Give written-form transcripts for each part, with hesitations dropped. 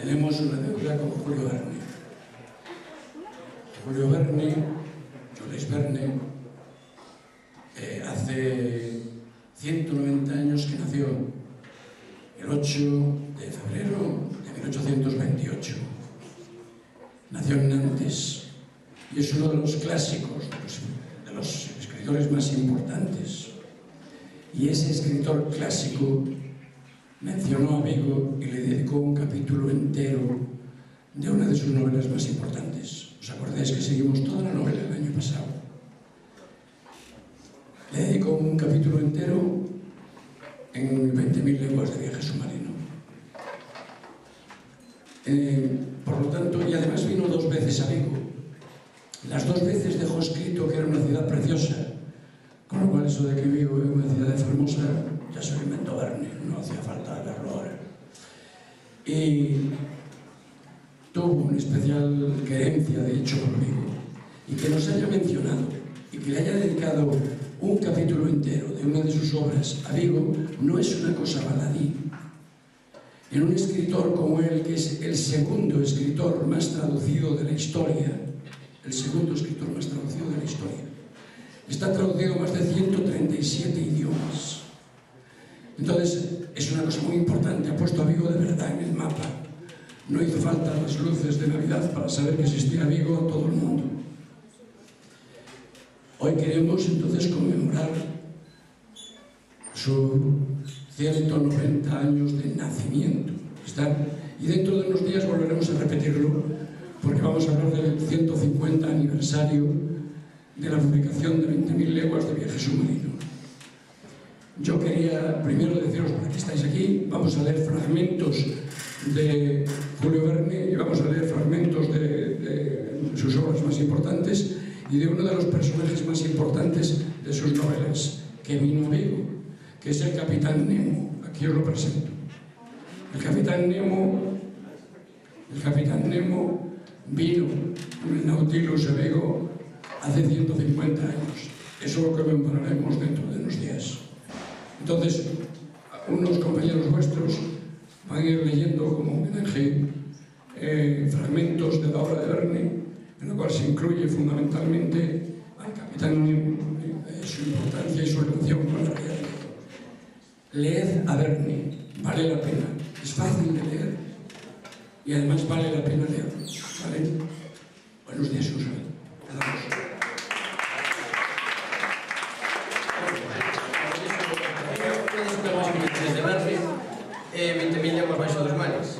tenemos una deuda con Julio Verne. Julio Verne, Jules Verne, hace 190 años que nació, el 8 de febrero de 1828. Nació en Nantes y es uno de los clásicos, de los escritores más importantes. Y ese escritor clásico mencionó a Vigo y le dedicó un capítulo entero de una de sus novelas más importantes. ¿Os acordáis que seguimos toda la novela el año pasado? Le dedicó un capítulo entero en 20.000 leguas de viaje submarino. Por lo tanto, y además vino 2 veces a Vigo. Las 2 veces dejó escrito que era una ciudad preciosa, con lo cual eso de que Vigo es una ciudad hermosa ya se lo inventó Verne, no hacía falta verlo ahora. Y tuvo una especial querencia, de hecho, por Vigo, y que nos haya mencionado y que le haya dedicado un capítulo entero de una de sus obras a Vigo no es una cosa baladí. En un escritor como él, que es el segundo escritor más traducido de la historia, está traducido a más de 137 idiomas. Entonces, es una cosa muy importante, ha puesto a Vigo de verdad en el mapa. No hizo falta las luces de Navidad para saber que existía Vigo a todo el mundo. Hoy queremos entonces conmemorar su 190 años de nacimiento. Y dentro de unos días volveremos a repetirlo, porque vamos a hablar del 150 aniversario de la publicación de 20.000 leguas de viaje submarino. Yo quería primero deciros, para que estáis aquí, vamos a leer fragmentos de Julio Verne y vamos a leer fragmentos de sus obras más importantes y de uno de los personajes más importantes de sus novelas, que vino a Vigo, que es el Capitán Nemo. Aquí os lo presento. El Capitán Nemo vino con el Nautilus a Vigo hace 150 años. Eso lo conmemoraremos dentro de unos días. Entonces, unos compañeros vuestros van a ir leyendo como homenaje fragmentos de la obra de Verne, en la cual se incluye fundamentalmente al Capitán Nemo, su importancia y su relación con la realidad. Leed a Verne, vale la pena. Es fácil de leer y además vale la pena leerlo. ¿Vale? Buenos días, Susana. Desde Verne, 20.000 leguas baixo dos mares.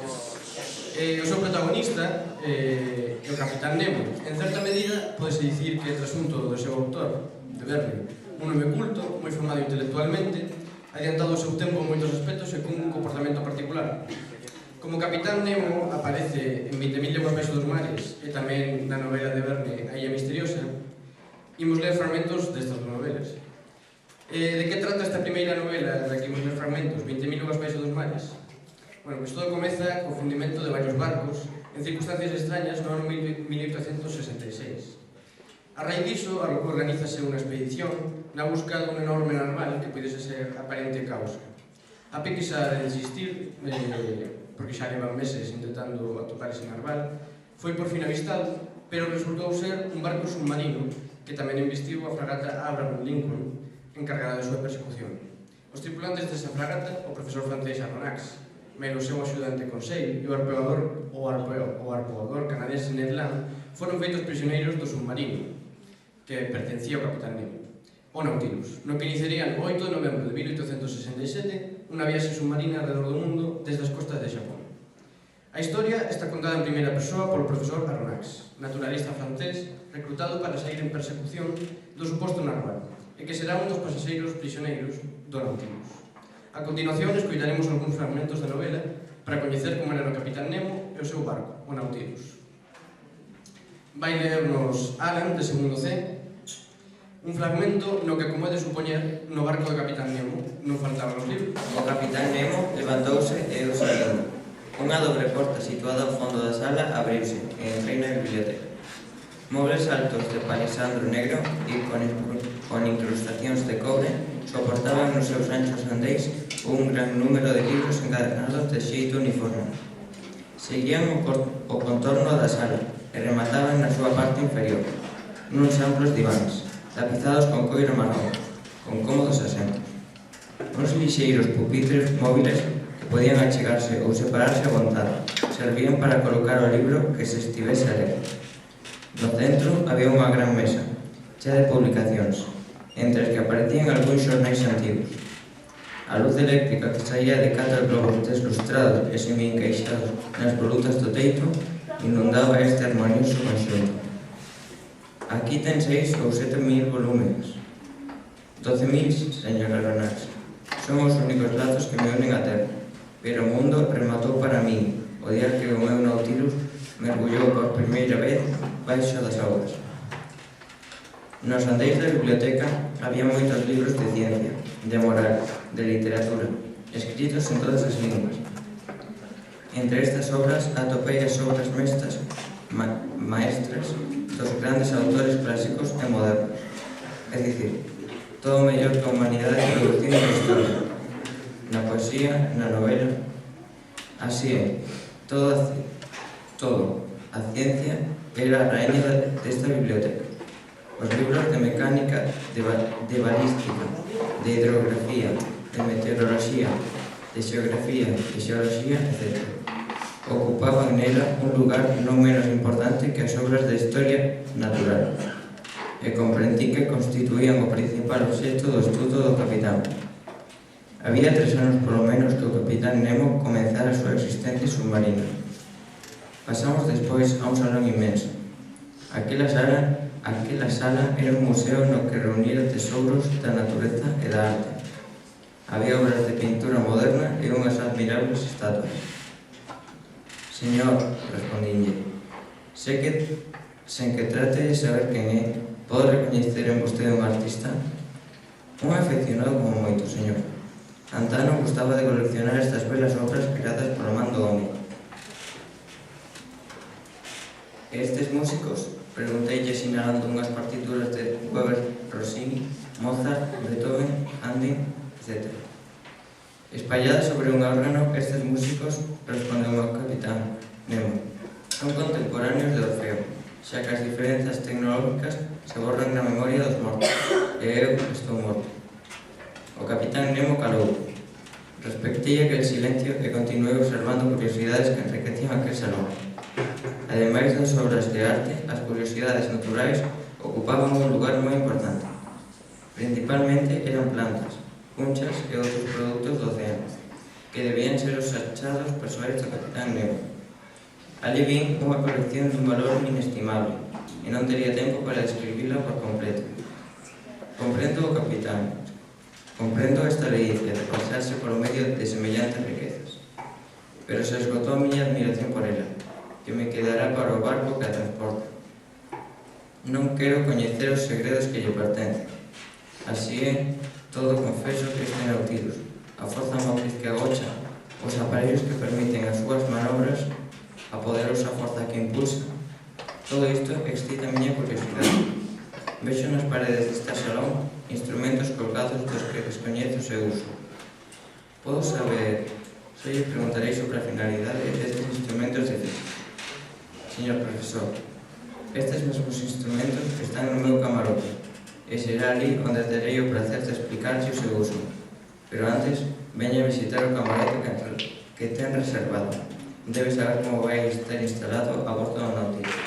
O seu protagonista, o Capitán Nemo, en certa medida, podese dicir que é trasunto do seu autor, de Verne, un home culto, moi formado intelectualmente, adiantado o seu tempo en moitos aspectos e cun comportamento particular. Como Capitán Nemo aparece en 20.000 leguas baixo dos mares e tamén na novela de Verne A Illa Misteriosa, imos ler fragmentos destas dos novelas. De que trata esta primeira novela da que imos ler fragmentos, 20.000 leguas baixo dos mares? Bueno, pois todo comeza co fundimento de varios barcos en circunstancias extrañas no ano 1866. A raíz diso, organízase unha expedición na busca dun enorme narval que pudese ser aparente causa. A pesar de insistir, porque xa levan meses intentando atopar ese narval, foi por fin avistado, pero resultou ser un barco submarino que tamén embestiu a fragata Abraham Lincoln, encargada de súa persecución. Os tripulantes desa fragata, o profesor francés Aronnax, mais o seu axudante Conseil e o arpoador canadiense Ned Land foron feitos prisioneiros do submarino que pertencía ao Capitán Nemo, o Nautilus, no que iniciarían o 8 de novembro de 1867 unha viaxe submarina alrededor do mundo desde as costas de Xapón. A historia está contada en primeira persoa polo profesor Aronnax, naturalista francés reclutado para sair en persecución do suposto narval e que será un dos pasaxeiros prisioneiros do Nautilus. A continuación, escoitaremos algúns fragmentos da novela para coñecer como era o Capitán Nemo e o seu barco, o Nautilus. Vai leernos Alan, de segundo C, un fragmento no que, como é de supoñer, no barco do Capitán Nemo non faltaban os libros. O Capitán Nemo levantouse e o saliu. Unha dobre porta situada ao fondo da sala abriuse e entrei na biblioteca. Mobles altos de palisandro negro e con incrustacións de cobre soportaban nos seus anchos andéis un gran número de libros encadernados de xeito uniforme. Seguían o contorno da sala e remataban na súa parte inferior, nuns amplos diváns, tapizados con coiro marrón, con cómodos asentos. Uns lixeiros pupitres móviles que podían achegarse ou separarse a vontade, servían para colocar o libro que se estivese a ler. No centro había unha gran mesa, chea de publicacións, entre as que aparecían algúns xornais antigos. A luz eléctrica que saía de 4 globos deslustrados e semi-encaixados nas volutas do teito inundaba este armonioso conxunto. Aquí ten 6 ou 7.000 volúmenes. 12.000, señora Ronax. Son os únicos lazos que me unen a terra. Pero o mundo rematou para mí o día que o meu Nautilus mergullou por primeira vez baixo das augas. Nos andeis da biblioteca había moitos libros de ciencia, de moral, de literatura, escritos en todas as linguas. Entre estas obras atopei as obras maestras dos grandes autores clásicos e modernos. É dicir, todo o mellor que a humanidade produciu na historia, na poesía, na novela. Así é, todo, a ciencia era a raíña desta biblioteca. Os libros de mecánica, de balística, de hidrografía, de meteoroloxía, de xeografía, de xeoloxía, etc. Ocupaban nela un lugar non menos importante que as obras de historia natural, e comprendí que constituían o principal obxecto do estudo do capitán. Había 3 anos polo menos que o capitán Nemo comenzara a súa existencia submarina. Pasamos despois a un salón inmenso. Aquela sala era un museo no que reunira tesouros da natureza e da arte. Había obras de pintura moderna e unhas admirables estatuas. Señor, respondinlle, sei que, sen que trate de saber quen é, podo recoñecer en vostede un artista? Un afeccionado como moito, señor. Antano gustaba de coleccionar estas belas obras creadas por man do home. E estes músicos? Pregunteille sinalando unhas partituras de Weber, Rossini, Mozart, Beethoven, Handel, etc. Espalladas sobre un órgano, estes músicos, respondeu o capitán Nemo, son contemporáneos de Orfeo, xa que as diferenzas tecnológicas se borran na memoria dos mortos, e eu estou morto. O capitán Nemo calou. Respectei aquel silencio e continuei observando curiosidades que enriquecían aquel salón. Ademais das obras de arte, as curiosidades naturais ocupaban un lugar moi importante. Principalmente eran plantas, cunchas e outros produtos do océano, que debían ser os achados persoais do capitán Nemo. Ali vin unha colección dun valor inestimable, e non tería tempo para describirla por completo. Comprendo o capitán, comprendo esta ledicia de pasarse polo medio de semellantes riquezas, pero se esgotou a miña admiración por ela, que me quedará para o barco que a transporta. Non quero coñecer os segredos que lle pertencen. Así é, todo confeso que este Nautilus, a forza motriz que agocha, os aparellos que permiten as súas manobras, a poderosa forza que impulsa, todo isto excita a miña curiosidade. Vexo nas paredes deste salón instrumentos colgados dos que descoñezo o seu uso. Podo saber, só lle preguntarei sobre a finalidade destes instrumentos de física. Señor profesor, estes mesmos instrumentos están no meu camarote e será ali onde terei o placer de explicarlle o seu uso. Pero antes, veña a visitar o camarote que ten reservado. Debe saber como vai estar instalado a bordo do Nautilus.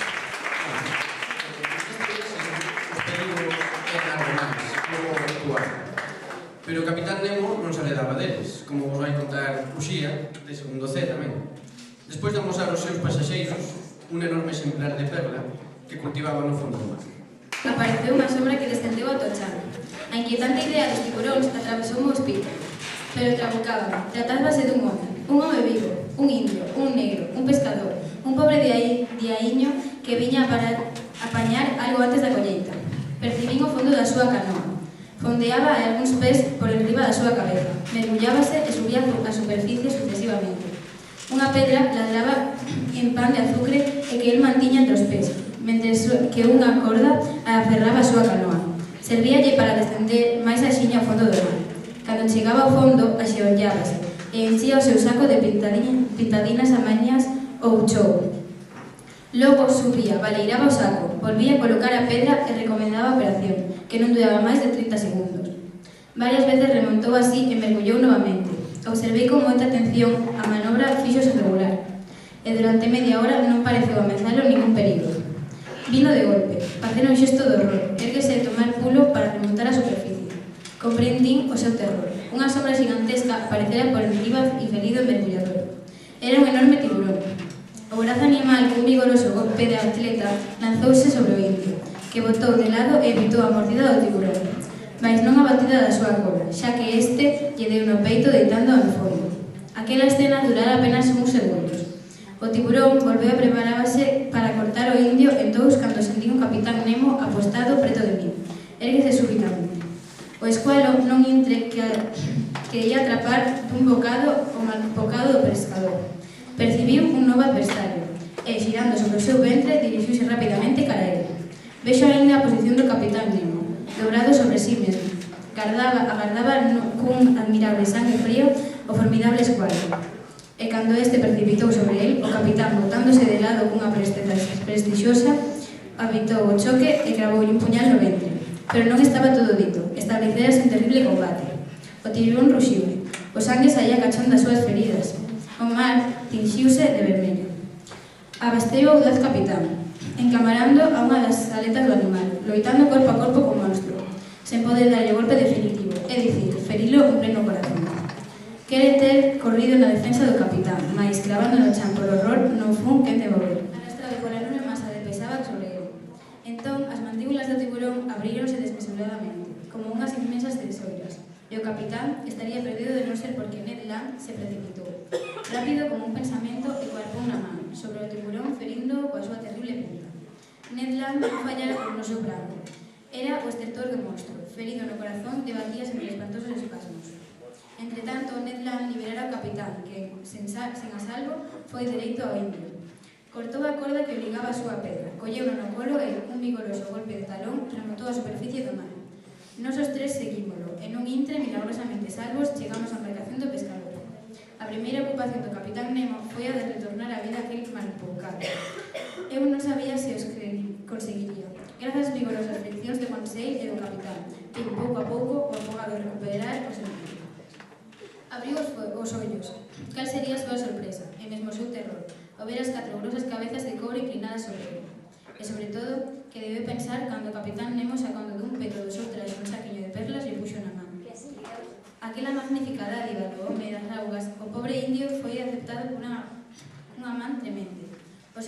Pero o capitán Nemo non se ledaba deles, como vos vai contar Uxía, de segundo C tamén. Despois de amosar aos seus pasaxeiros un enorme exemplar de perla que cultivaba no fondo do mar. Apareceu unha sombra que descendeu ata o chan. A inquietante idea dos tiburóns atravesou o meu espírito, pero trabucaba. Tratábase dun home vivo, un indio, un negro, un pescador, un pobre diaíño que viña para apañar algo antes da colleita. Percibín o fondo da súa canoa. Fondeaba a algúns pés por enriba da súa cabeza, mergullábase e subía a superficie sucesivamente. Unha pedra ladraba en pan de azucre e que el mantiña entre os pés, mentres que unha corda aferraba a súa canoa. Servíalle para descender máis axiña ao fondo do mar. Cando chegaba ao fondo, axeollábase e enchía o seu saco de pintadinas amañas ou chou. Logo subía, baleiraba o saco, volvía a colocar a pedra e recomendaba a operación, que non duraba máis de 30 segundos. Varias veces remontou así e mergullou novamente. Observei con moita atención a manobra fíxose regular, e durante media hora non pareceu amezalo ningún perigo. Vino de golpe, facer un xesto de horror, erguese e tomar pulo para remontar a superficie. Comprendín o seu terror. Unha sombra gigantesca aparecera por enriba e ferido o mergullador. Era un enorme tiburón. O brazo animal, cun vigoroso golpe de atleta, lanzouse sobre o indio, que botou de lado e evitou a mordida do tiburón, mais non a batida da súa cola, xa que este lle deu no peito deitando no fondo. Aquela escena durara apenas uns segundos. O tiburón volveu a prepararse para cortar o indio en dous cando sentín o capitán Nemo apostado preto de mí. Érguese súbitamente. O escualo non intre que ia atrapar dun bocado o mal bocado do pescador. Percibiu un novo adversario e, xirando sobre o seu ventre, dirixiuse rapidamente cara a ele. Vexo aínda a posición do capitán Nemo, dobrado sobre sí mesmo. Agardaba cun admirable sangue frío o formidable escualo. E cando este precipitou sobre el, o capitán, botándose de lado cunha presteza prestixiosa, evitou o choque e cravoulle un puñal no ventre. Pero non estaba todo dito. Establecerase un terrible combate. O tiburón ruxiu. O sangue saía cachón das súas feridas. O mar tinxiuse de vermello. Abasteu o audaz capitán, encamarando a unha das aletas do animal, loitando corpo a corpo co monstro, sen poder darlle o golpe definitivo, é dicir, ferilo en pleno corazón. Quere ter corrido na defensa do capitán, mais clavando no chan por horror non fun quen de mover. Arrastrado pola enorme masa de pesaba sobre ele. Entón, as mandíbulas do tiburón abríronse desmesuradamente, como unhas inmensas tesoiras, e o capitán estaría perdido de non ser porque Ned Land se precipitou, rápido como un pensamento e co arpón na man, sobre o tiburón ferindo coa súa terrible punta. Ned Land non fallara por no seu branco. Era o estertor do monstro, ferido no corazón, debatíase entre espantosos espasmos. Entretanto, Ned Land liberara ao capitán, que, sen a salvo, foi dereito ao indio. Cortou a corda que obligaba a súa pedra, colleu no colo e, un vigoroso golpe de talón, remotou a superficie do mar. Nos os tres seguímolo, e nun intre, milagrosamente salvos, chegamos á embarcación do pescador. A primeira ocupación do capitán Nemo foi a de retornar a vida aquel malpoucado. Eu non sabía se os conseguiría. Grazas ás vigorosas friccións de Conseil e do capitán, que pouco a pouco o afogado recuperar o seu tempo. Abriu os ollos. Cal sería a súa sorpresa, e mesmo o seu terror, ao ver as 4 grosas cabezas de cobre inclinadas sobre ele. E, sobre todo, que debe pensar cando o capitán Nemo, sacando dun peto do seu traxe un saquiño de perlas, lle puxo na man. Aquela magnífica dádiva do home das augas, o pobre indio foi aceptado por unha man tremente. Os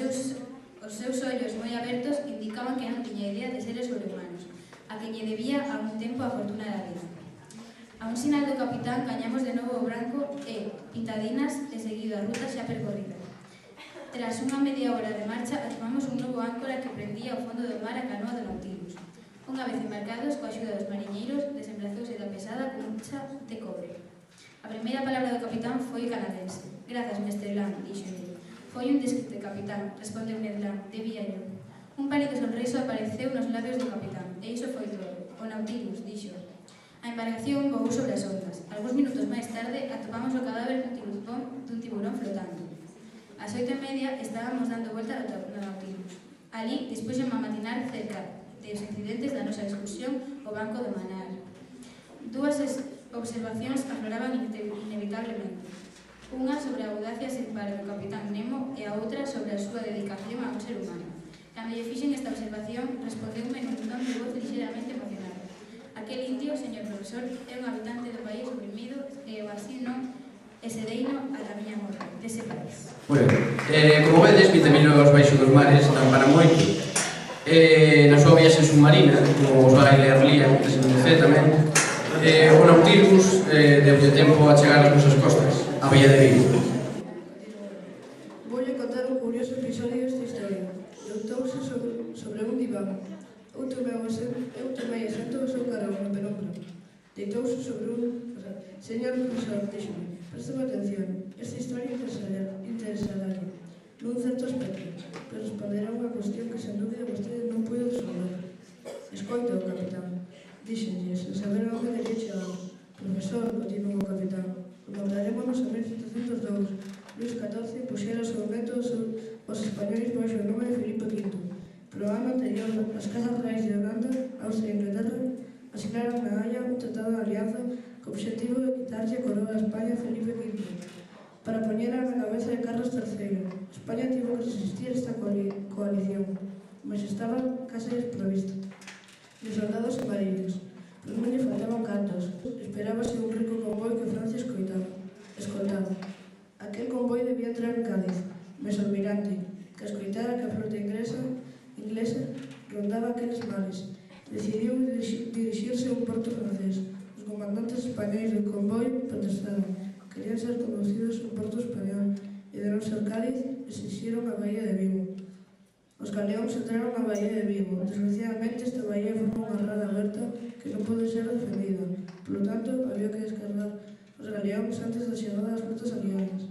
seus ollos moi abertos indicaban que non tiña idea de seres sobrehumanos, a que lle debía a un tempo a fortuna da vida. A un sinal do capitán cañamos de novo o branco e, pintadinas, e seguido a ruta xa percorrida. Tras unha media hora de marcha, atopamos un novo áncora que prendía ao fondo do mar a canoa do Nautilus. Unha vez embarcados, coa axuda dos mariñeiros, desembrazouse da pesada cuncha de cobre. A primeira palabra do capitán foi canadense. Grazas, mestre Land, dixo-lle. Foi un desquite, capitán, respondeu Ned Land, debíallo. Un pálido sonriso apareceu nos labios do capitán, e iso foi todo. O Nautilus, dixo. A embarcación voou sobre as ondas. Algúns minutos máis tarde, atopamos o cadáver dun tiburón flotando. Ás 8:30 estábamos dando volta no Nautilus. Ali, dispuxen a matinar cerca dos incidentes da nosa excursión ao banco do Manar. Dúas observacións afloraban inevitablemente. Unha sobre a audacia sen par do capitán Nemo e a outra sobre a súa dedicación a un ser humano. Cando lle fixen esta observación, respondeume nun ton de voz ligeramente emocionado. Aquel indio, señor profesor, é un habitante do país oprimido e o así non e sedeino a da miña morte, dese país. Bueno, como vedes, 20.000 leguas baixo dos mares dan para moito. Na súa viaxe submarina, como os vai ler Lía, que se coñece tamén, o Nautilus deu tempo a chegar ás nosas costas, a Bella de Vigo. Voulle contar un curioso episodio desta historia. Doutouse sobre un diván. Eu tomei asento ao seu carón na penumbra. Deitouse sobre un... Señor profesor, díxome, préstame atención. Esta historia interesará nun certo aspecto, pero responderá unha cuestión que, sen dúbida, vostede non puido resolver. Escoito, capitán. Díxenlle, sen saber onde debía chegar. Profesor, continuou o capitán, remontarémonos a 1702. Luís XIV puxera o seu veto as casas reais de Holanda, Austria e Inglaterra asinaron na Haia un tratado de alianza co objetivo de quitarlle a coroa a España a Felipe V para poñera na cabeza de Carlos III. España tivo que resistir esta coalición, mas estaba case desprovista de soldados e marinos, pero non lle faltaban cartos. Esperábase un rico convoi que Francia escoltaba. Aquel convoi debía entrar en Cádiz, mas o almirante, que escoitara que a flota inglesa rondaba aqueles mares, decidiu dirixirse a un porto francés. Os comandantes españois do convoi protestaron. Querían ser conducidos a un porto español e, de non ser Cádiz, exixiron a Bahía de Vigo. Os galeóns entraron na Bahía de Vigo. Desgraciadamente, esta bahía forma unha rada aberta que non pode ser defendida. Por lo tanto, había que descargar os galeóns antes da chegada das flotas aliadas.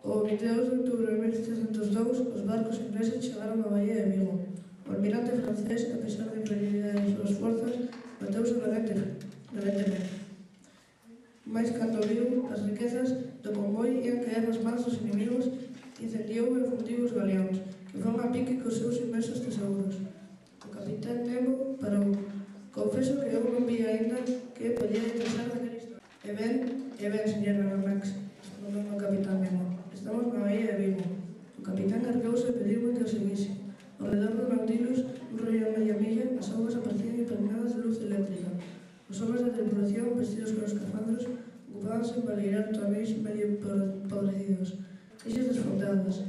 O 22 de outubro de 1702, os barcos ingleses chegaron á Bahía de Vigo. O almirante francés, a pesar da inferioridade das súas forzas, mateuse violentemente. Mais cando viu as riquezas do convoi ian caer nas mans dos inimigos, incendiou e fundiu os galeóns, que foron a pique cos seus inmensos tesouros. O capitán Nemo parou. Confeso que eu non vi aínda que podía interesar daquela historia. E ben, señor Max, respondeu o capitán Nemo. Estamos na Bahía de Vigo. O capitán ergueuse e pediu-me que o seguise. Ao redor do Nautilus, un rollo de media milla, as augas aparecían impregnadas de luz eléctrica. Os homens da tripulación, vestidos con escafandros, ocupábanse en baleirar tonéis medio podrecidos, caixas desfondadas,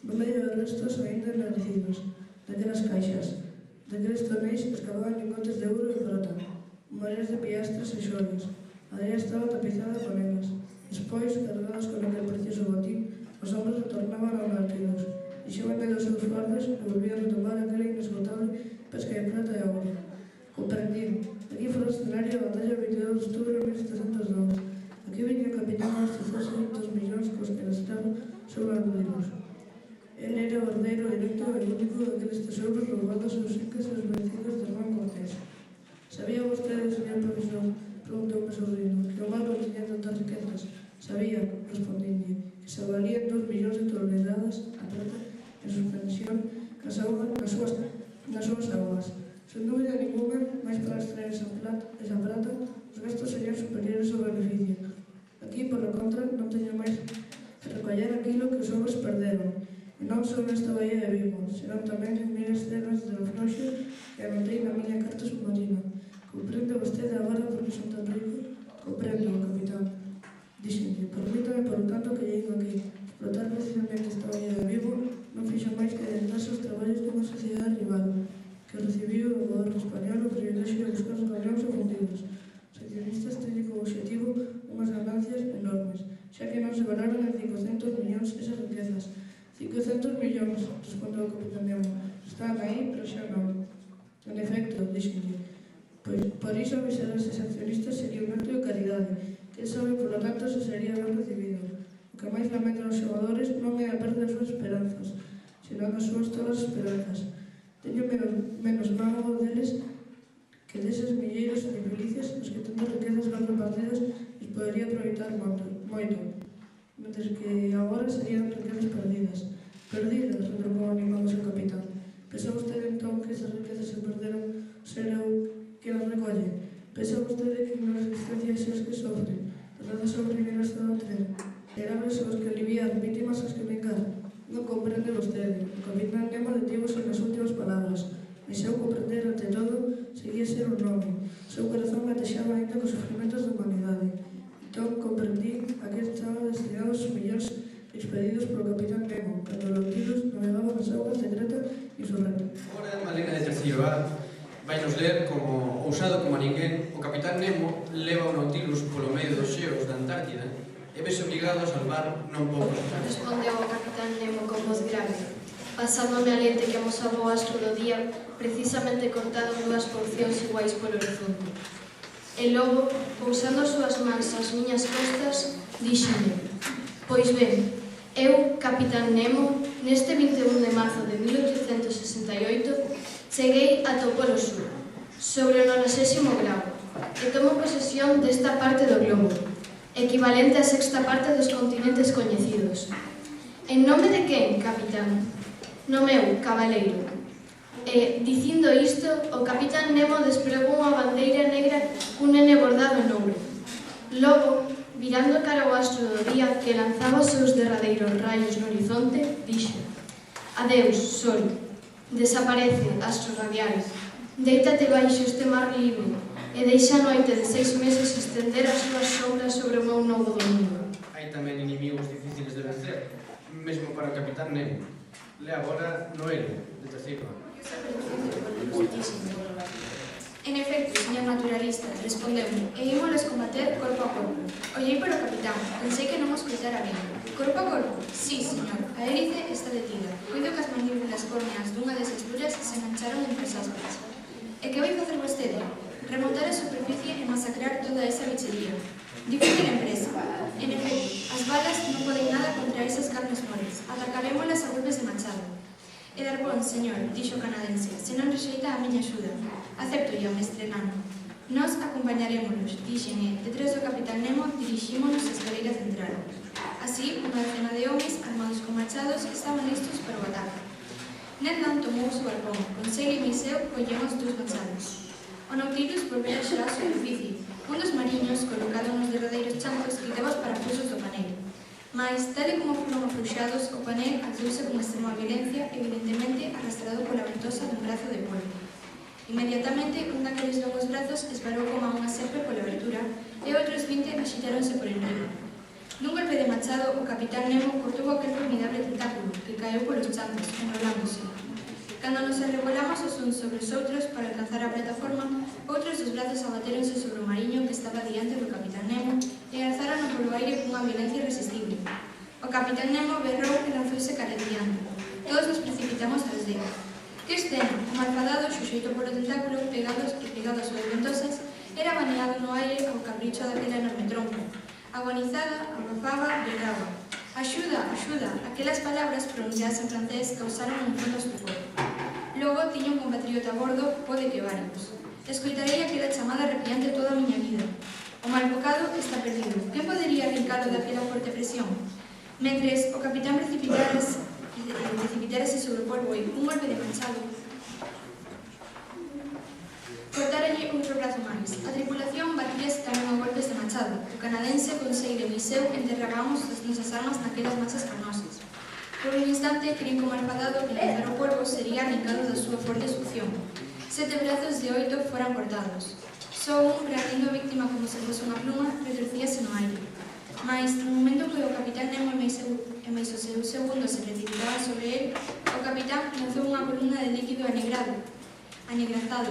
no medio de restos aínda ennegrecidos, daquelas caixas. Daqueles tonéis escavaban lingotes de ouro e prata, moedas de piastras e xoias. A area estaba tapizada con elas. Despois, cargados con aquel precioso botín, os hombres retornaban ao Nautilus, dixeban dos seus fardos e volvían a retomar aquela inesgotable pesca de prata e ouro. Comprendín. Aquí foi o escenario da batalla 22 de outubro de 1702. Aquí viña o capitán a abastecerse dos millóns cos que gastaron sobre os Nautilus. El era o herdeiro directo e único daqueles tesouros roubados aos incas e aos vecinos de Hernán Cortés. Sabía vostede, señor profesor, preguntou o sobrino, que o mar non tiña tantas riquezas? Sabía, respondinlle, que se valían 2 millóns de toneladas a prata en suspensión nas súas augas. Sen dúbida ninguna, máis para extraer esa prata, os gastos serían superiores ao beneficio. Aquí, por lo contra, non teño máis que recoller aquilo que os homens perderon. E non só nesta Bahía de Vigo, senón tamén en mil escenas de naufraxio que anotei na miña carta submarina. Comprende vostede agora porque son tan rico? Comprendo, capitán. Dixenlle, permítame, por tanto, que llego aquí. Explotar precisamente esta Bahía de Vigo non fixo máis que adentrarse os traballos dunha sociedade rival, que recibiu do goberno español o privilexio de buscar os galeóns afundidos. Os accionistas teñen como objetivo unhas ganancias enormes, xa que non se valoran en 500 millóns esas riquezas. 500 millóns, respondeu o capitán Nemo. Están aí, pero xa non. En efecto, dixenlle, pois por iso avisar a estes accionistas sería un acto de caridade, que sabe, por lo tanto, se sería ben recibido. O que máis lamentan os xogadores non é a perda das súas esperanzas, senón as súas todas as esperanzas. Teño menos mágoa deles que deses milleiros de infelices os que tendo riquezas ben repartidas les podería aproveitar moito, mentres que agora serían riquezas perdidas. Perdidas, retrucou animados o capitán. Pensa vostede entón que esas riquezas se perderon ser eu que las recolle? Pensa vostede que non existencia esas que sofren, tratadas sobre o estado de tren, erables os que aliviar, vítimas as que vengar? Non comprende vostede. O capitán Nemo detívose nas últimas palabras. E seu comprender, ante todo, seguía ser un home. O seu corazón gatexaba ainda cos sofrimentos da humanidade. Entón comprendí a que estaban destinados os millóns expedidos polo capitán Nemo, cando o Nautilus navegaba nas augas de Creta e Sorrento. Agora, Malena de terceiro A vai nos ler como, ousado como a ninguén, o capitán Nemo leva o Nautilus polo medio dos xeos da Antártida e vese obrigado a salvar non poucos. Respondeu o capitán Nemo con voz grave, pasándome a lente que amosaba o astro do día, precisamente cortado en dúas porcións iguais polo horizonte. E logo, pousando as súas mans ás miñas costas, díxome: pois ben, eu, capitán Nemo, neste 21 de marzo de 1868, cheguei ata o Polo Sur, sobre o 90º grau, e tomo posesión desta parte do globo, equivalente á sexta parte dos continentes coñecidos. En nome de quen, capitán? No meu, cabaleiro. Dicindo isto, o capitán Nemo desplegou unha bandeira negra cun nene bordado en ouro. Logo, virando cara ao astro do día que lanzaba os seus derradeiros raios no horizonte, dixo: Adeus, sol, desaparece, astro radial, déitate baixo este mar libre e deixa a noite de 6 meses estender as súas sombras sobre o meu novo domingo. Hai tamén inimigos difíciles de vencer, mesmo para o capitán Nemo. Le agora Noel, de Tacirba. En efecto, señor naturalista, respondeu-me, e ímolos combater corpo a corpo. Ollei para o capitán, pensei que non os escoitara ben. Corpo a corpo? Sí, señor, a hélice está detida. Cuido que as mandíbulas córneas dunha desas duras se engancharon entre as aspas. E que vai facer vostede? Remontar a superficie e masacrar toda esa bichería. Difícil empresa. En efecto, as balas non poden nada contra esas carnes moles. Atacarémolas a golpes de machado. E Darbón, señor, dixo o canadense, se non rexeita a miña axuda. Acepto yo, mestre Nano. Nos acompañarémonos, dixen, detrás do capitán Nemo dirixímonos a escaleira central. Así, unha decena de homes, armados con machados, estaban listos para o ataque. Ned Land tomou o seu arpón, con Sele e Miseu collemos dous machados. O Nautilus volvera xa á superficie. Un dos mariños, colocado nos derradeiros chancos, quitaba os parafusos do panel. Mais, tal e como foron afluxados, o panel alzouse con extrema violencia, evidentemente arrastrado pola ventosa dun brazo de polvo. Inmediatamente, un daqueles longos brazos esparou como unha serpe pola abertura e outros 20 axitáronse por enriba. Dun golpe de machado, o capitán Nemo cortou aquel formidable tentáculo, que caeu polos chancos, enrolándose. Cando nos arrebolamos os uns sobre os outros para alcanzar a plataforma, outros dos brazos abatéronse sobre o mariño que estaba diante do capitán Nemo e alzaron polo aire cunha violencia irresistible. O capitán Nemo berrou e lanzouse cara diante. Todos nos precipitamos tras dele. Que escena! O malfadado, xuxeito polo tentáculo, pegado ás súas ventosas, era baneado no aire ao capricho daquela enorme tronco. Agonizada, abafaba, berraba. Axuda, axuda! Aquelas palabras pronunciadas en francés causaron un fondo estupor. Logo, tiña un compatriota a bordo, pode que varios. Escoitarei aquela chamada arrepiante toda a miña vida. O malbocado está perdido. Quen podería arrancalo daquela forte presión? Mentres o capitán precipitárase sobre o polvo e un golpe de manchado, cortáralle outro brazo máis. A tripulación batíase tamén a golpes de machado. O canadense, con Sele e Miseu, enterrábamos as nosas armas naquelas masas carnosas. Por un instante, creí que o malfadado que lanzara o polvo sería arrancado da súa forte succión. 7 brazos de 8 foran cortados. Só un, brandindo a víctima como se fose unha pluma, retorcíase no aire. Mais, no momento que o capitán Nemo e máis os seus segundos se precipitaban sobre él, o capitán lanzou unha columna de líquido anegrazado,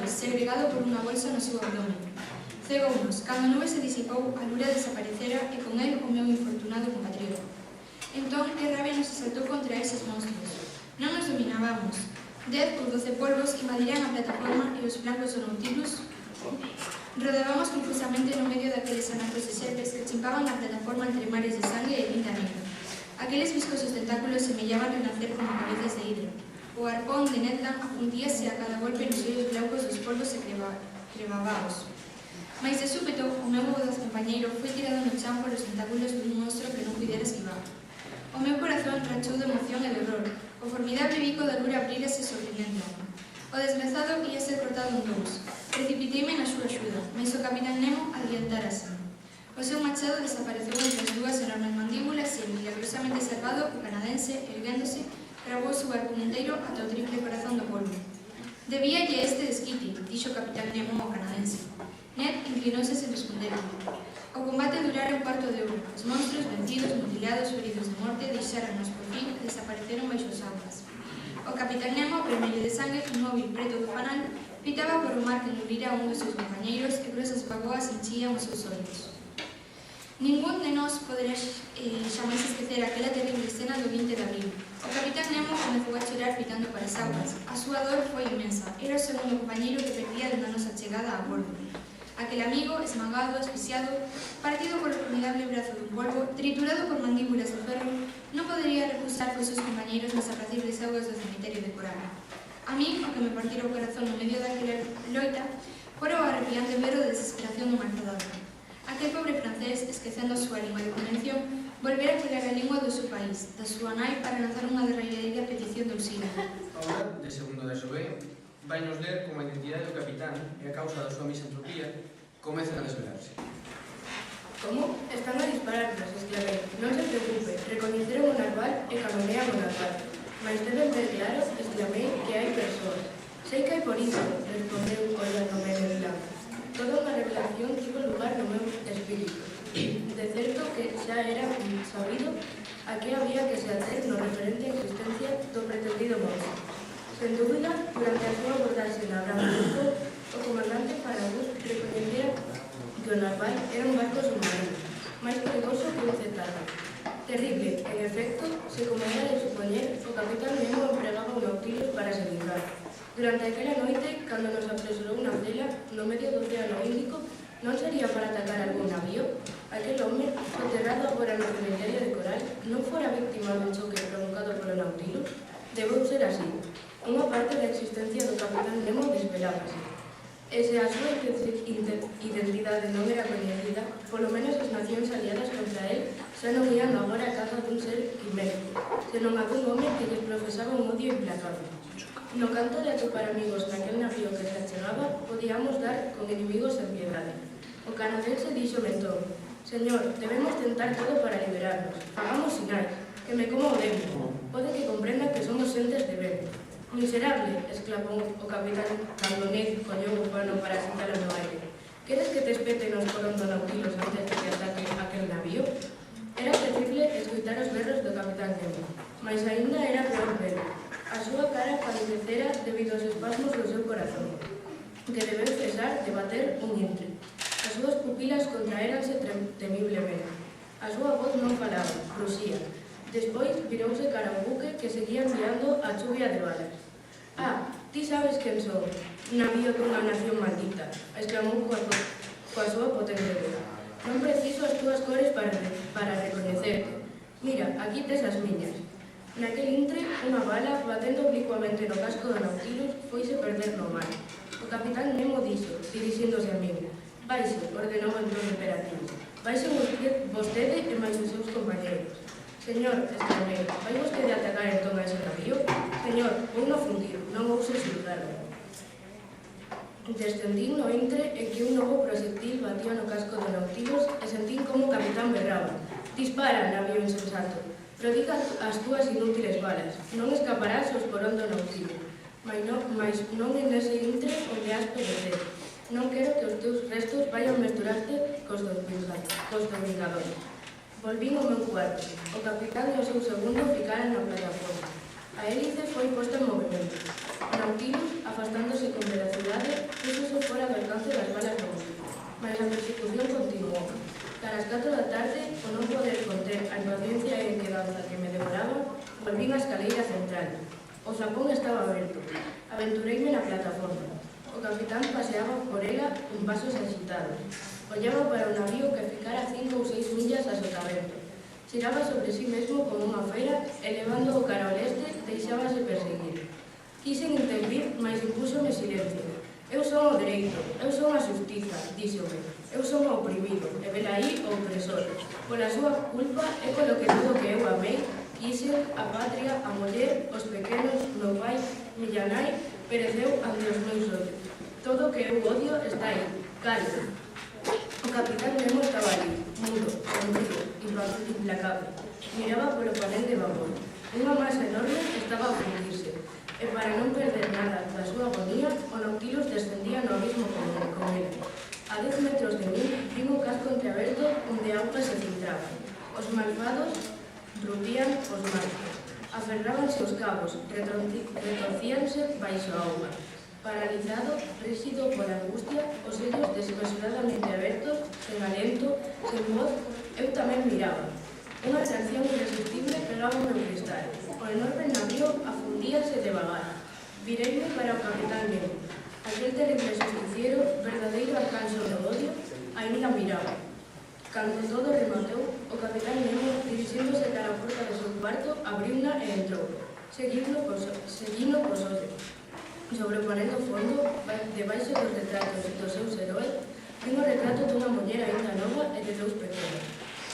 segregado por unha bolsa no seu abdomen. Cegounos, cando a nube se disipou, a lura desaparecera e con el o meu infortunado compatriota. Entón, que rabia nos asaltou contra eses monstruos. Non nos dominábamos. 10 ou 12 polvos invadiran a plataforma e os flancos do Nautilus. Rodábamos confusamente no medio daqueles anacos de serpes que chimpaban na plataforma entre mares de sangue e tinta negra. Aqueles viscosos tentáculos semellaban renacer como cabezas de hidra. O arpón de Ned Land afundíase a cada golpe nos ollos blancos dos polvos e crebabaos. Mais de súpeto, o meu audaz compañeiro foi tirado no chan polos tentáculos dun monstro que non pudera esquivar. O meu corazón ranchou de emoción e de horror. O formidable bico da lura abrírase sobre Ned Land. O desgrazado ia ser cortado en dous. Precipiteime na súa axuda, mas o capitán Nemo adiantárase. O seu machado desapareceu entre as dúas enormes mandíbulas e, milagrosamente salvado, o canadense, erguéndose, cravou o seu arco inteiro ata o triple corazón do polvo. Debíalle este desquite, dixo o capitán Nemo ao canadense. Ned inclinouse sen responder. O combate durara un cuarto de hora. Os monstruos, vencidos, mutilados, feridos de morte, deixáranos por fin e desapareceron baixo as augas. O capitán Nemo, vermello de sangue, inmóvil preto do fanal, pitaba por o mar que nublira a un dos seus compañeiros e grosas vagoas enchían os seus ollos. Ningún de nós poderá xamais esquecer aquela terrible escena do 20 de abril. O capitán Nemo comezou a chorar pitando para as augas. A súa dor foi inmensa. Era o segundo compañeiro que perdía na nosa chegada a bordo. Aquel amigo, esmagado, asfixiado, partido por o formidable brazo dun polvo, triturado por mandíbulas de ferro, non podería recusar cos seus compañeiros nas apacibles augas do cemiterio de coral. A mí, o que me partira o corazón no medio daquela loita, fora o arrepiante berro de desesperación do malfadado. Aquel pobre francés, esquecendo a súa lingua de convención, Volver a coller a lingua do seu país, da súa nai, para lanzar unha derradeira petición de auxilio. Ahora, de segundo da SOE, vai nos ler como a identidade do capitán e a causa da súa misantropía comezan a desvelarse. Como? Están a dispararnos, exclamei. Non se preocupe, recoñeceron o narval e calonean o narval. Mais deben ver claro, exclamei, que hai persoas. Sei que hai por iso, respondeu ollándome en blanco. Toda unha revelación tivo lugar no meu espírito. De certo que xa era sabido a que había que se ater no referente á existencia do pretendido monte. Sen dúbida, durante a súa abordaxe na Gran Busco, o comandante Farabús recoñecera que o narval era un barco submarino, máis perigoso que un cetáceo. Terrible, en efecto, se como era de supoñer, o capitán Nemo empregaba un Nautilus para se vingar. Durante aquela noite, cando nos apresurou na cela, no medio do océano Índico, non sería para atacar algún navío? Aquel home, soterrado agora no cemiterio de Coral, non fora víctima dun choque provocado polo Nautilus? Debeu ser así. Unha parte da existencia do capitán Nemo desvelábase. E se a súa identidade non era coñecida, polo menos as nacións aliadas contra él xa non ian agora a caza dun ser quimérico, senón a dun home que lles profesaba un odio implacable. No canto de atopar amigos naquel navío que se achegaba, podíamos dar con inimigos en piedade. O canadense dixo entón: Señor, debemos tentar todo para liberarnos. Hagamos sinais, que me como o demo. Pode que comprenda que somos xentes de ben. Miserable, exclamou o capitán cando Ned colleu o pano para sentalo no aire. Queres que te espete nos porón do Nautilus antes de que ataque aquel navío? Era terrible escoitar os berros do capitán Nemo, mas aínda era peor velo. A súa cara padecera debido aos espasmos do seu corazón, que debeu cesar de bater un intre. As súas pupilas contraéranse temiblemente. A súa voz non falaba, ruxía. Despois virouse cara ao buque que seguía enviando a chuvia de balas. Ah, ti sabes quen son, navío dunha nación maldita, exclamou coa súa potente voz. Non preciso as túas cores para recoñecerte. Mira, aquí tes as miñas. Naquel intre, unha bala, batendo oblicuamente no casco do Nautilus, foise perder no mar. O capitán Nemo dixo, dirixíndose a min: Baixe, ordenou en ton imperativo. Baixe vostede e máis os seus compañeros. Señor, exclamei, vai vostede atacar entón a ese navío? Señor, vou no fundir, non ouse xulgarme. Descendín no intre en que un novo proxectil batía no casco do Nautilus e sentín como o capitán berraba: Dispara, navío insensato, prodiga as túas inútiles balas, non escaparás aos porón do Nautilus, mas non en ese intre onde has perecer. Non quero que os teus restos vayan mesturarte cos dos vingadores. Volvín ao meu cuarto. O capitán e o seu segundo ficaran na plataforma. A hélice foi posta en movimento. O Nautilus, afastándose con velocidade, púsose fora do alcance das balas do buque. Mas a persecución continuou. Cara as 4 da tarde, o non poder conter a impaciencia e a inquedanza que me devoraba, volvín á escaleira central. O sapón estaba aberto. Aventureime na plataforma. O capitán paseaba por ela en pasos agitados. Ollaba para o navío que ficara 5 ou 6 millas a sotavento. Xiraba sobre sí mesmo como unha feira e levando o cara ao leste deixábase perseguir. Quixen intervir, mas impúsome silencio. Eu son o dereito, eu son a xustiza, díxome. Eu son o oprimido, e velaí o opresor. Pola súa culpa é polo que todo que eu amei, quixen a patria, a muller, os pequenos, meu pai, miña nai, pereceu ante os meus ollos. Todo o que eu odio está aí, calma. O capitán Nemo estaba ali, mudo, sombrío, implacable. Miraba polo panel de vapor. Unha masa enorme estaba a fundirse, e para non perder nada da súa agonía, o Nautilus descendía no abismo con ele. A 10 metros de mí, vin o casco entreaberto onde a auga se filtraba. Os malvados rompían os marcos, aferrábanse os cabos, retorcíanse baixo a auga. Paralizado, rígido pola angustia, os ollos desmesuradamente abertos, sen alento, sen voz, eu tamén miraba. Unha atracción irresistible pegaba o meu cristal. O enorme navío afundíase devagar. Vireime para o capitán Nemo. Aquel terrible justiciero, verdadeiro alcanzo do odio, aínda miraba. Cando todo rematou, o capitán Nemo, dirixíndose cara a porta do seu cuarto, abriuna e entrou. Seguindo cos ollos. Sobre o panel do fondo, debaixo dos retratos dos seus heróis, vin o retrato dunha muller aínda nova e de dous pequenos.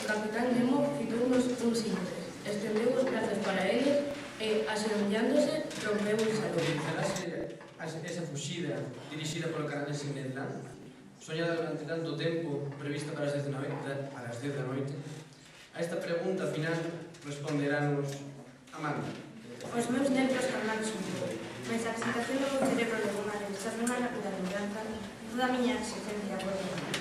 O capitán Nemo fitounos uns simples, estendeu os brazos para eles e, asemollándose, rompeu o salón. Utilizarase esa fuxida dirixida polo canadiense Ned Land, soñada durante tanto tempo, prevista para as 10 da noite. A esta pregunta final responderános Amanda. Os meus nervios calmados un pouco, mas a excitación do meu cerebro levou a revisar nunha rápida lembranza toda a miña existencia por dentro.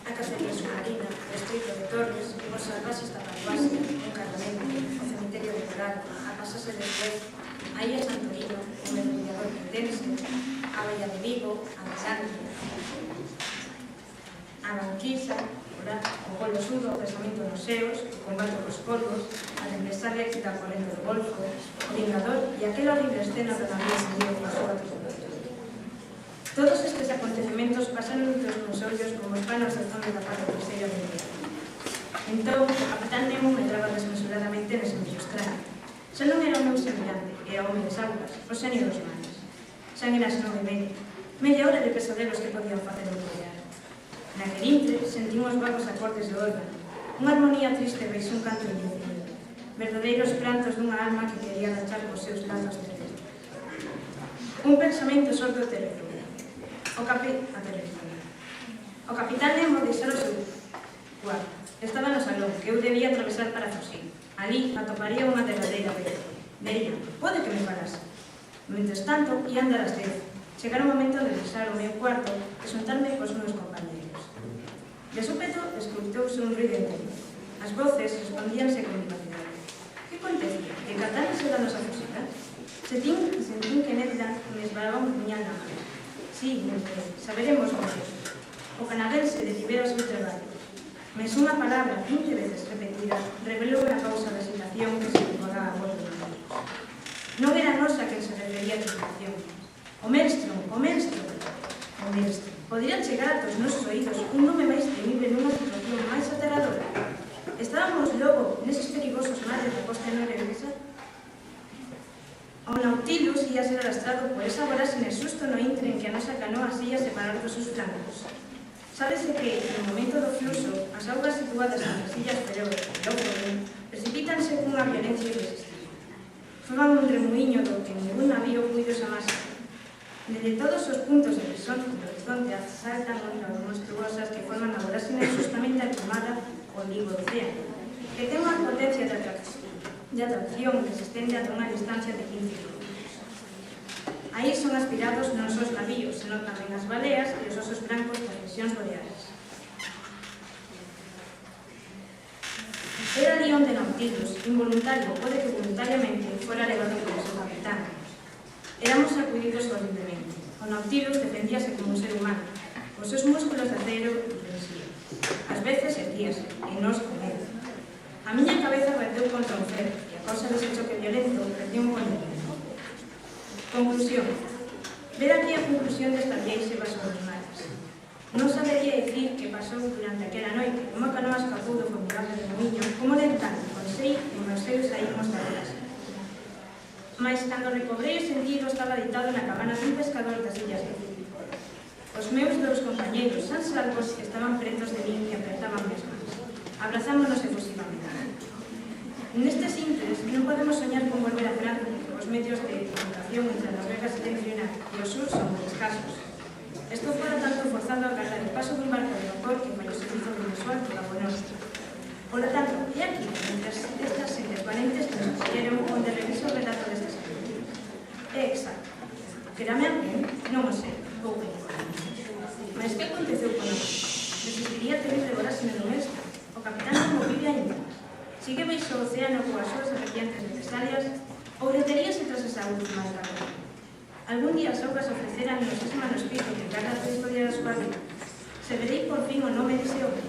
A casa de submarina, o estreito de Torres, os salvaxes da Pacuasia, o Carramento, o cemiterio de Coral, a pasase de Suez, a Illa Santorino, o mergullador cretense, a Bella de Vigo, a Alexandria, a Banquisa, o Polo Sur, o pesamento nos seos, o combate cos polvos, a tempestade éxita por dentro do Golfo, o Vingador e aquela horrible escena que tamén seguiu con a súa tripulación. Todos estes acontecementos pasaron entre os meus ollos como os panos de zombie da parte terceira do día. Entón, o capitán Nemo medraba desmesuradamente nese medio extraño. Xa non era o meu semblante, era o home das augas, o xenio dos mares. Xa eras 9:30, media hora de pesadelos que podían facer o crear. Naquel intre sentimos vagos acordes de órgano, unha armonía triste baixo un canto indefinido, verdadeiros prantos dunha alma que quería rachar cos seus lazos de cesto. Un pensamento sordo o teléfono. O capitán Nemo deixara o seu cuarto. Estaba no salón, que eu debía atravesar para fuxir. Ali atoparía unha derradeira vez. Vería, pode que me parase. Mentres tanto, ia andar as 10. Chegara o momento de deixar o meu cuarto e xuntarme cos meus compañeros. De súpeto, escoitouse un ruido interior. As voces respondíanse con vivacidade. Que acontecía? Que catárase da nosa música? Sentín que Ned Land me esbaraba un puñal na mano. Sí, saberemos moito. O canadense decidera o seu traballo. Mes unha palabra 15 veces repetida revelou a causa da excitación que se propagaba a bordo do navio. Non era nosa quen se refería a tripulación. O Maelstrom, o Maelstrom. O Maelstrom. Podían chegar ata os nosos oídos un nome máis temible nunha situación máis aterradora. Estábamos logo neses perigosos mares da costa norueguesa. O Nautilus ia ser arrastrado por esa voráxine susto no intre en que a nosa canoa se ia separar dos seus flancos. Sábese que, no momento do fluxo, as augas situadas entre as illas Feroe e Ophir precipítanse cunha violencia irresistible. Forman un remuiño do que ningún navío puido xamás. Desde todos os puntos do horizonte asaltan ondas monstruosas que forman a voráxine justamente aclamada o Ligo Océano, que ten unha potencia de atracción que se estende a unha distancia de 15 km. Aí son aspirados non só os navíos, senón tamén as baleas e os osos blancos das rexións boreales. Era ali onde Nautilus, involuntario, pode que voluntariamente, fora levado polo seu capitán. Éramos sacudidos horriblemente. O Nautilus defendíase como un ser humano. Os seus músculos de acero defensían. Ás veces erguíase, e nós con ele. A miña cabeza bateu contra un ferro, e a causa dese choque violento perdí un colmillo. Conclusión. Ver aquí a conclusión desta viaxe baixo os mares. Non sabería dicir que pasou durante aquela noite, como a canoa escapou do formidable remuiño, como de tanto, con sei e meus seus saímos da voráxine. Mas cando recobrei o sentido estaba deitado na cabana dun pescador das Illas Pacífico. Os meus dous compañeiros, san salvos, estaban pretos de min e apretaban as mans. Abrazámonos efusivamente. Nestes intres non podemos soñar con volver a Francia, porque os medios de comunicación entre Noruega septentrional e o sur son moi escasos. Esto fora tanto forzado a agarrar el paso dun barco de vapor que fai o servizo audiovisual por Cabo Nostro. Por lo tanto, é aquí, mientras estas entes valentes que nos quixeron onde reviso o relato destas películas. É exacto. Querame alguén? Non o sei. Ou ben. Mas que aconteceu con nós? Resistiría terrible voráxine do Maelstrom. O capitán Nemo vive ainda. Sigue baixo o océano coas súas arrepiantes represalias ou deteríase tras esa última escala. Algún día as augas ofreceran ese manuscrito que carga a historia da súa vida. Se verei por fin o nome dese homem.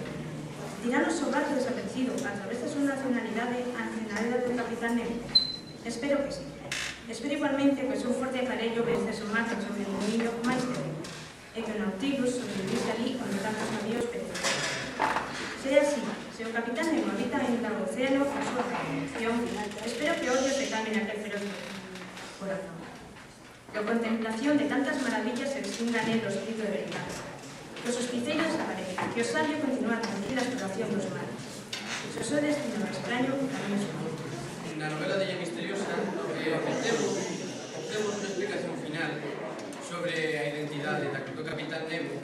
Tiranos o barco desaparecido a través da súa nacionalidade a nacionalidade do capitán Nemo. Espero que sí. Espero igualmente que o seu forte aparello vencese o mar sobre o mundo máis terrible e que o Nautilus sobrevivise ali onde tantos navíos perecen. Sea así, se o capitán Nemo habita en o océano a súa condición, espero que odio se cambie naquel feroz corazón. Que a contemplación de tantas maravillas se extinga nel o espírito de verdade. Que os hospiceiros aparecen, que o sabio continúa a tranquila exploración dos mares. Se o seu destino é extraño, tamén é suyo. Na novela de Illa Misteriosa obtemos unha explicación final sobre a identidade do Capitán Nemo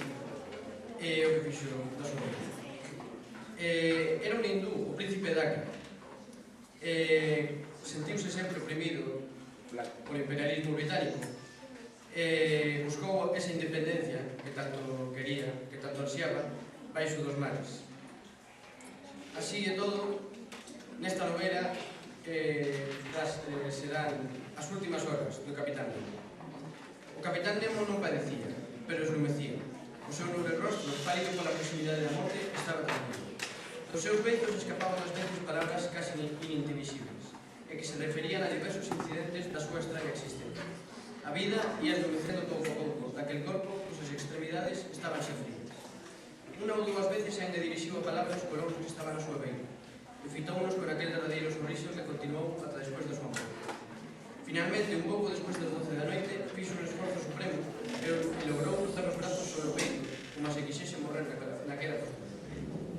e o que fixo da súa vida. Era un hindú, o príncipe Daka. Sentiuse sempre oprimido polo imperialismo británico. Buscou esa independencia que tanto quería, que tanto ansiaba, baixo dos mares. Así e todo, nesta novela se dan as últimas horas do Capitán Nemo. O Capitán Nemo non padecía, pero eslumecía. O seu nobre rostro, pálido pola proximidade da morte, estaba tranquilo. Dos seus beizos escapaban as veces palabras casi inintelixibles, e que se referían a diversos incidentes da súa extraña existencia. A vida ia eslumecendo pouco a pouco daquel corpo cusas extremidades estaban xa frías. Unha ou dúas veces ainda dirixiu a palabras por outros que estaban a súa beira, e fitounos con aquel derradeiro sorriso que continuou ata despois da súa morte. Finalmente, un pouco despois das 12 da noite, fixo un esforzo supremo e logrou cruzar os brazos sobre o peito, como se quixese morrer naquela postura.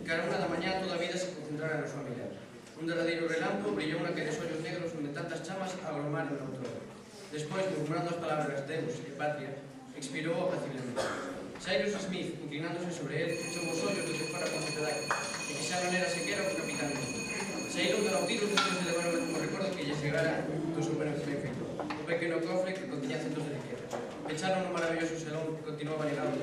Cara unha da mañá, toda a vida se concentrara na súa mirada. Un derradeiro relampo brillou naqueles ollos negros onde tantas chamas aglomaron na outrora. Despois, murmurando as palabras Deus e Patria, expirou apaciblemente. Cyrus Smith, inclinándose sobre él, fechou os ollos desde fora con un pedazo, e que xa non era sequera o Capitán Nemo. Saíron do Nautilus despois de levar como recordo que lle chegara do seu benefeito, o pequeno cofre que contiña centos de riquezas. Pecharon o maravilloso salón que continuaba ligado.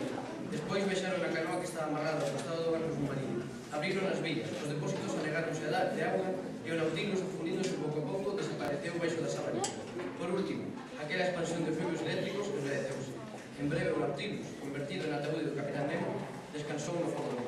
Despois vexaron a canoa que estaba amarrada ao costado do barco submarino. Abriron as vías, os depósitos anegáronse a dar de agua e o Nautilus, fundíndose pouco a pouco, desapareceu baixo das abanitas. Por último, aquela expansión de fuegos eléctricos enveleceuse. En breve o Nautilus, convertido en ataúde do Capitán Nemo, descansou no fondo.